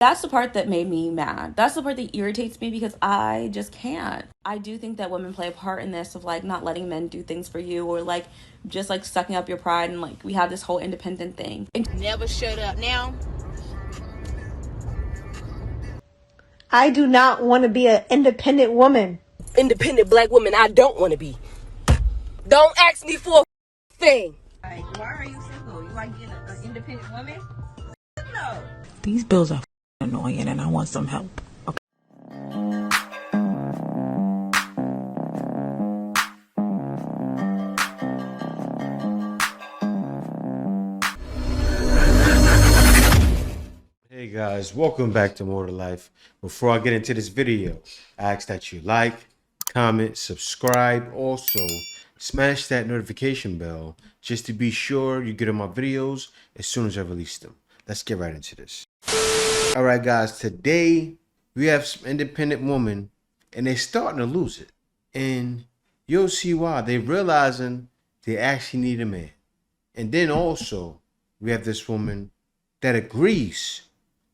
That's the part that made me mad. That's the part that irritates me because I just can't. I do think that women play a part in this of like not letting men do things for you or like just like sucking up your pride, and like we have this whole independent thing. Never shut up. Now, I do not want to be an independent woman. independent black woman, I don't want to be. Don't ask me for a thing. Like, why are you single? You like being an independent woman? No. These bills are annoying and I want some help. Okay. Hey guys, welcome back to More to Life. Before I get into this video, I ask that you like, comment, subscribe. Also, smash that notification bell just to be sure you get on my videos as soon as I release them. Let's get right into this. All right, guys, today we have some independent women and they're starting to lose it. And you'll see why. They're realizing they actually need a man. And then also, we have this woman that agrees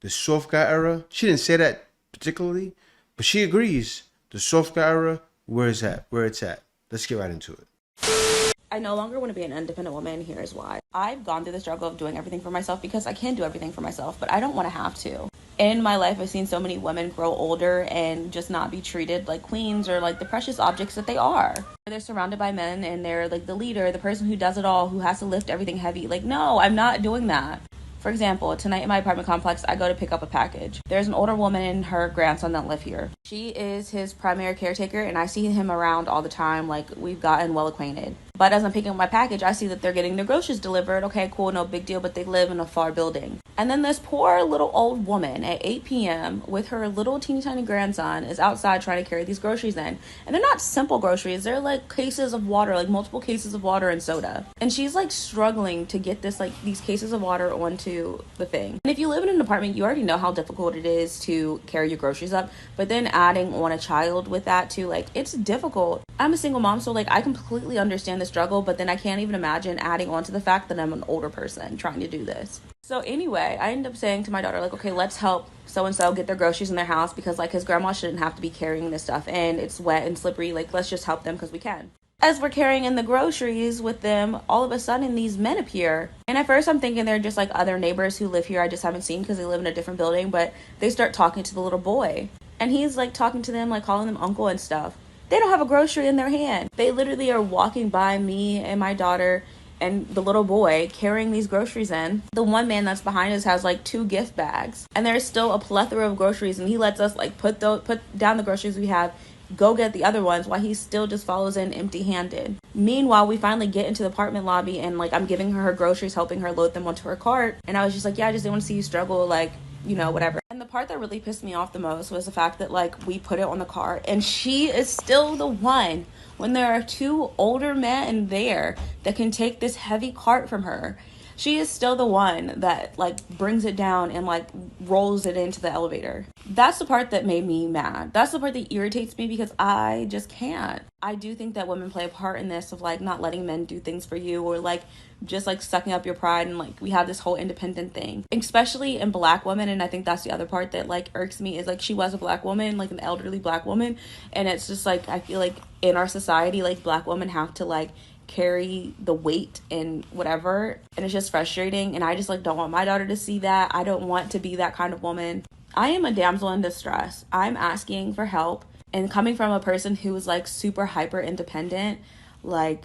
the soft guy era, she didn't say that particularly, but she agrees the soft guy era, where it's at. Let's get right into it. I no longer want to be an independent woman. Here's why. I've gone through the struggle of doing everything for myself because I can do everything for myself, but I don't want to have to. In my life, I've seen so many women grow older and just not be treated like queens or like the precious objects that they are. They're surrounded by men and they're like the leader, the person who does it all, who has to lift everything heavy. Like, no, I'm not doing that. For example, tonight in my apartment complex, I go to pick up a package. There's an older woman and her grandson that live here. She is his primary caretaker, and I see him around all the time, like we've gotten well acquainted. But as I'm picking up my package, I see that they're getting their groceries delivered. Okay, cool, no big deal, but they live in a far building. And then this poor little old woman at 8 p.m. with her little teeny tiny grandson is outside trying to carry these groceries in. And they're not simple groceries. They're like cases of water, like multiple cases of water and soda. And she's like struggling to get this, like these cases of water onto the thing. And if you live in an apartment, you already know how difficult it is to carry your groceries up. But then adding on a child with that too, like it's difficult. I'm a single mom, so like I completely understand the struggle, but then I can't even imagine adding on to the fact that I'm an older person trying to do this. So anyway, I ended up saying to my daughter, like, okay, let's help so-and-so get their groceries in their house because like his grandma shouldn't have to be carrying this stuff and it's wet and slippery. Like, let's just help them because we can. As we're carrying in the groceries with them, all of a sudden these men appear. And at first I'm thinking they're just like other neighbors who live here I just haven't seen because they live in a different building, but they start talking to the little boy. And he's like talking to them, like calling them uncle and stuff. They don't have a grocery in their hand. They literally are walking by me and my daughter and the little boy carrying these groceries in. The one man that's behind us has like 2 gift bags and there's still a plethora of groceries, and he lets us like put down the groceries we have, go get the other ones while he still just follows in empty-handed. Meanwhile, we finally get into the apartment lobby and like I'm giving her groceries, helping her load them onto her cart, and I was just like, yeah, I just didn't want to see you struggle, like, you know, whatever. And the part that really pissed me off the most was the fact that like we put it on the cart and she is still the one, when there are 2 older men there that can take this heavy cart from her, she is still the one that like brings it down and like rolls it into the elevator. That's the part that made me mad. That's the part that irritates me because I just can't. I do think that women play a part in this of like not letting men do things for you or like just like sucking up your pride, and like we have this whole independent thing, especially in black women. And I think that's the other part that like irks me is like she was a black woman, like an elderly black woman, and it's just like I feel like in our society like black women have to like carry the weight and whatever, and it's just frustrating. And I just like don't want my daughter to see that. I don't want to be that kind of woman. I am a damsel in distress. I'm asking for help, and coming from a person who is like super hyper independent, like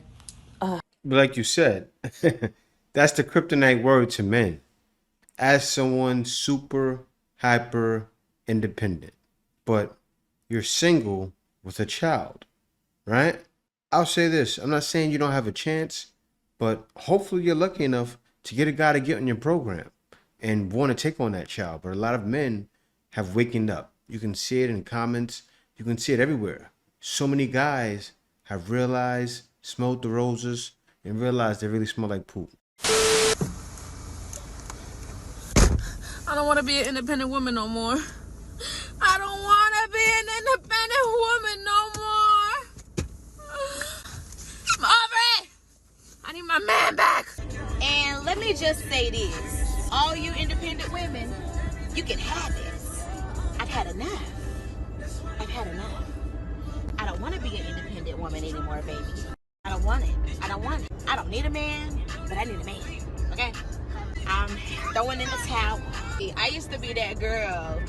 But like you said, that's the kryptonite word to men. As someone super hyper independent, but you're single with a child, right? I'll say this. I'm not saying you don't have a chance, but hopefully you're lucky enough to get a guy to get on your program and want to take on that child. But a lot of men have wakened up. You can see it in comments. You can see it everywhere. So many guys have realized, smelled the roses, and realized they really smell like poop. I don't want to be an independent woman no more. I don't want to be an independent woman no more. I'm over it. I need my man back. And let me just say this. All you independent women, you can have it. had enough. I've had enough. I don't want to be an independent woman anymore, baby. I don't want it. I don't want it. I don't need a man, but I need a man. Okay? I'm throwing in the towel. I used to be that girl.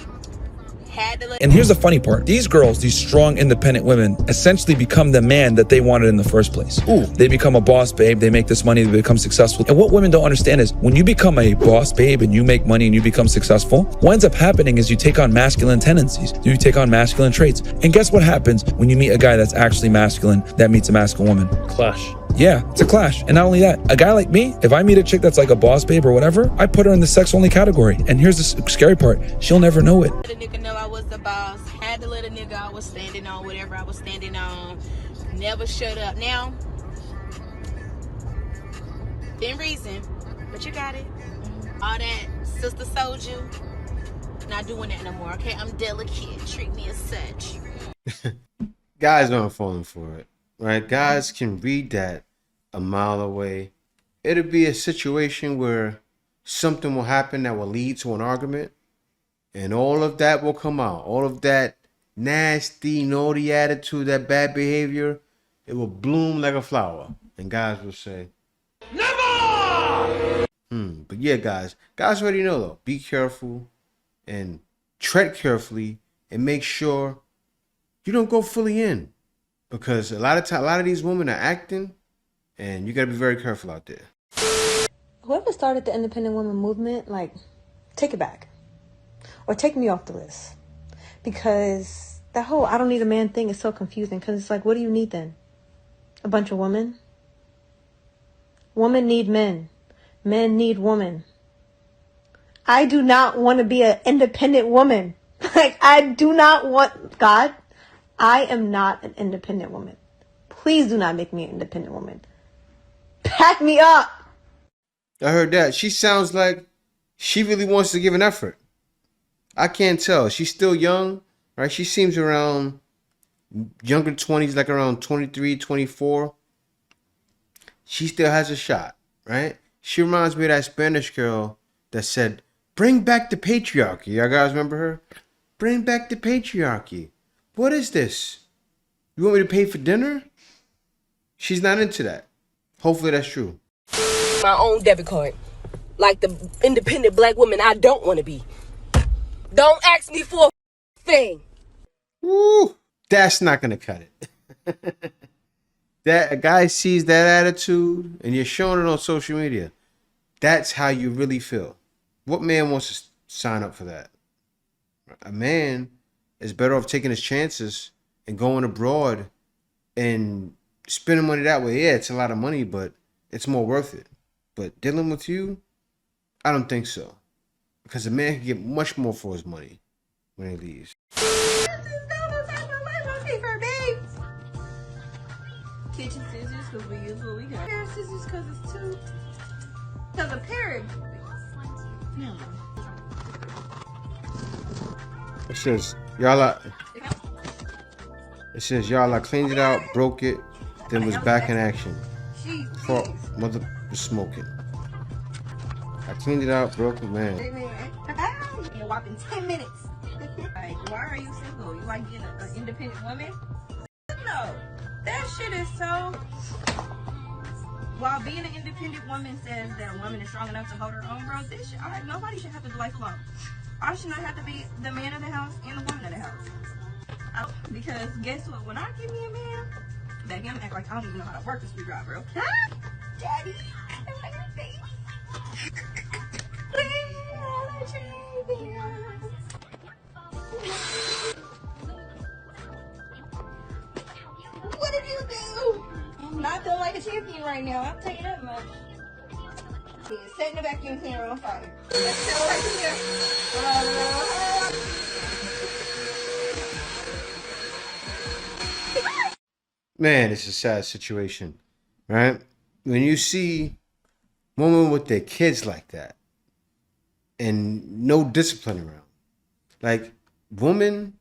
And here's the funny part. These girls, these strong, independent women, essentially become the man that they wanted in the first place. Ooh. They become a boss babe. They make this money. They become successful. And what women don't understand is when you become a boss babe and you make money and you become successful, what ends up happening is you take on masculine tendencies. You take on masculine traits. And guess what happens when you meet a guy that's actually masculine that meets a masculine woman? Clash. Yeah, it's a clash. And not only that, a guy like me, if I meet a chick that's like a boss babe or whatever, I put her in the sex only category. And here's the scary part. She'll never know it. Let a nigga know I was the boss. Had to let a nigga I was standing on whatever I was standing on. Never shut up. Now, thin reason, but you got it. All that sister soldier, not doing that no more, okay? I'm delicate. Treat me as such. Guys aren't falling for it, right? Guys can read that a mile away. It'll be a situation where something will happen that will lead to an argument, and all of that will come out. All of that nasty, naughty attitude, that bad behavior, it will bloom like a flower. And guys will say, never! But yeah, guys already know though. Be careful and tread carefully and make sure you don't go fully in. Because a lot of these women are acting, and you gotta be very careful out there. Whoever started the independent woman movement, like, take it back. Or take me off the list. Because that whole I don't need a man thing is so confusing. Because it's like, what do you need then? A bunch of women? Women need men. Men need women. I do not want to be an independent woman. Like, I do not want... God, I am not an independent woman. Please do not make me an independent woman. Pack me up. I heard that. She sounds like she really wants to give an effort. I can't tell. She's still young, right? She seems around younger 20s, like around 23, 24. She still has a shot, right? She reminds me of that Spanish girl that said, bring back the patriarchy. Y'all guys remember her? Bring back the patriarchy. What is this? You want me to pay for dinner? She's not into that. Hopefully that's true. My own debit card. Like the independent black woman I don't want to be. Don't ask me for a thing. Woo, that's not gonna cut it. That a guy sees that attitude and you're showing it on social media. That's how you really feel. What man wants to sign up for that? A man is better off taking his chances and going abroad and spending money that way. Yeah, it's a lot of money, but it's more worth it. But dealing with you, I don't think so. Because a man can get much more for his money when he leaves. Kitchen scissors, because we use what we got. Pair of scissors, because it's two. Because a pair. No. It says y'all cleaned it out, broke it, then was back in action. For mother was smoking. I cleaned it out, broke it, man. In a whopping 10 minutes. Like, why are you single? You like being an independent woman? No. That shit is so... While being an independent woman says that a woman is strong enough to hold her own, bro, this shit, nobody should have to be lifelong. I should not have to be the man of the house and the woman of the house. Because guess what? When I give me a man, that him act like I don't even know how to work this screwdriver, bro. Huh? Daddy, I want your baby. What did you do? I'm not feeling like a champion right now. I'll tell you that much. Yeah, setting the vacuum cleaner on fire. Let's go right here. Man, it's a sad situation, right? When you see women with their kids like that and no discipline around. Like, women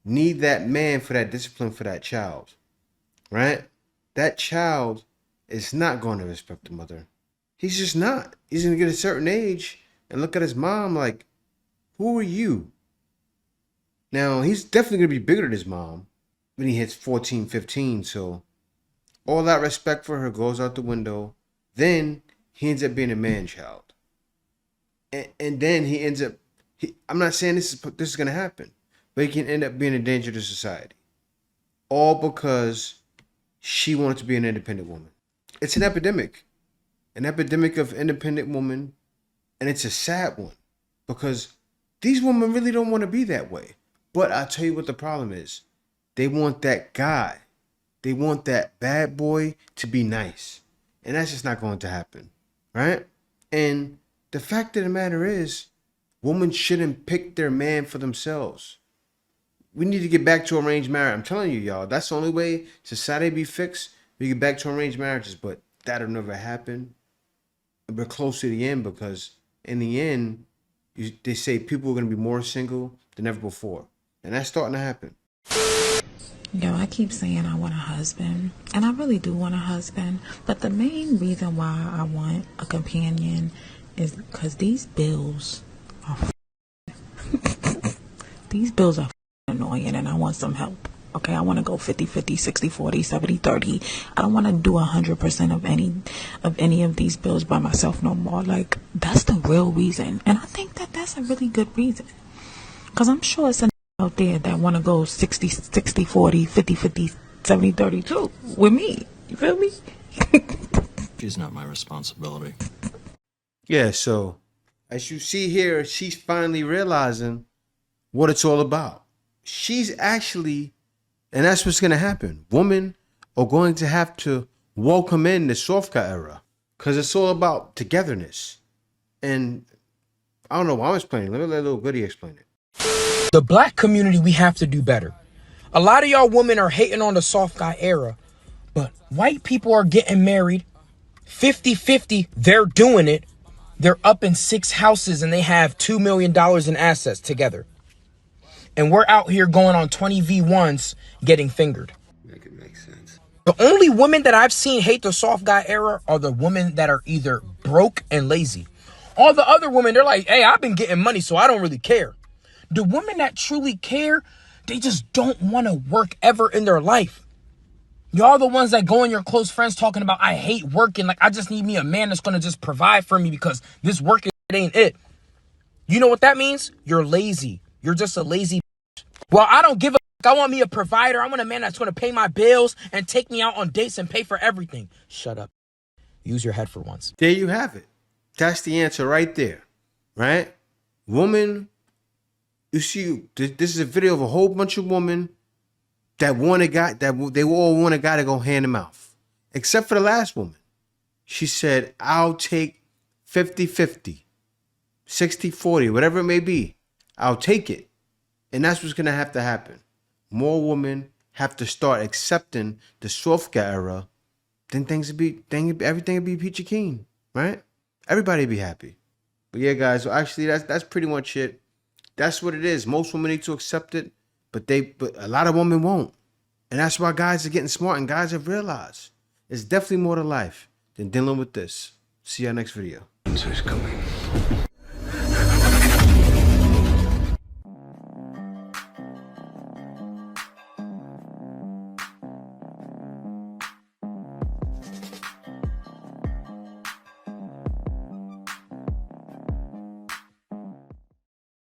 need that man for that discipline for that child, right? That child is not going to respect the mother. He's just not. He's going to get a certain age and look at his mom like, who are you? Now, he's definitely going to be bigger than his mom when he hits 14, 15. So all that respect for her goes out the window. Then he ends up being a man-child. And then he ends up, I'm not saying this is going to happen, but he can end up being a danger to society. All because she wanted to be an independent woman. It's an epidemic of independent women. And it's a sad one because these women really don't want to be that way. But I'll tell you what the problem is. They want that guy. They want that bad boy to be nice. And that's just not going to happen. Right? And the fact of the matter is, women shouldn't pick their man for themselves. We need to get back to arranged marriage. I'm telling you, y'all, that's the only way society be fixed. We get back to arranged marriages. But that'll never happen. We're close to the end because in the end, they say people are going to be more single than ever before. And that's starting to happen. Yo, I keep saying I want a husband, and I really do want a husband, but the main reason why I want a companion is because these bills are these bills are annoying, and I want some help. Okay, I want to go 50-50, 60-40, 70-30. I don't want to do 100% of any of these bills by myself no more. Like, that's the real reason. And I think that that's a really good reason. Because I'm sure it's out there that want to go 60-40, 50-50, 70-30 too with me. You feel me? She's not my responsibility. Yeah, so as you see here, she's finally realizing what it's all about. She's actually... And that's what's going to happen. Women are going to have to welcome in the soft guy era because it's all about togetherness. And I don't know why I'm explaining. Let me let little Goody explain it. The black community, we have to do better. A lot of y'all women are hating on the soft guy era, but white people are getting married 50-50. They're doing it. They're up in 6 houses and they have $2 million in assets together. And we're out here going on 20 V1s getting fingered. Make it make sense. The only women that I've seen hate the soft guy era are the women that are either broke and lazy. All the other women, they're like, hey, I've been getting money, so I don't really care. The women that truly care, they just don't want to work ever in their life. Y'all the ones that go in your close friends talking about, I hate working. Like, I just need me a man that's going to just provide for me because this work ain't it. You know what that means? You're lazy. You're just a lazy. Well, I don't give a I want me a provider. I want a man that's going to pay my bills and take me out on dates and pay for everything. Shut up. Use your head for once. There you have it. That's the answer right there. Right? Woman, you see, this is a video of a whole bunch of women that want a guy, that they all want a guy to go hand to mouth. Except for the last woman. She said, I'll take 50-50, 60-40, whatever it may be. I'll take it. And that's what's going to have to happen. More women have to start accepting the soft guy era. Then everything will be peachy keen, right? Everybody will be happy. But yeah, guys, so actually that's pretty much it. That's what it is. Most women need to accept it, but a lot of women won't. And that's why guys are getting smart and guys have realized it's definitely more to life than dealing with this. See y'all next video. Answer's coming.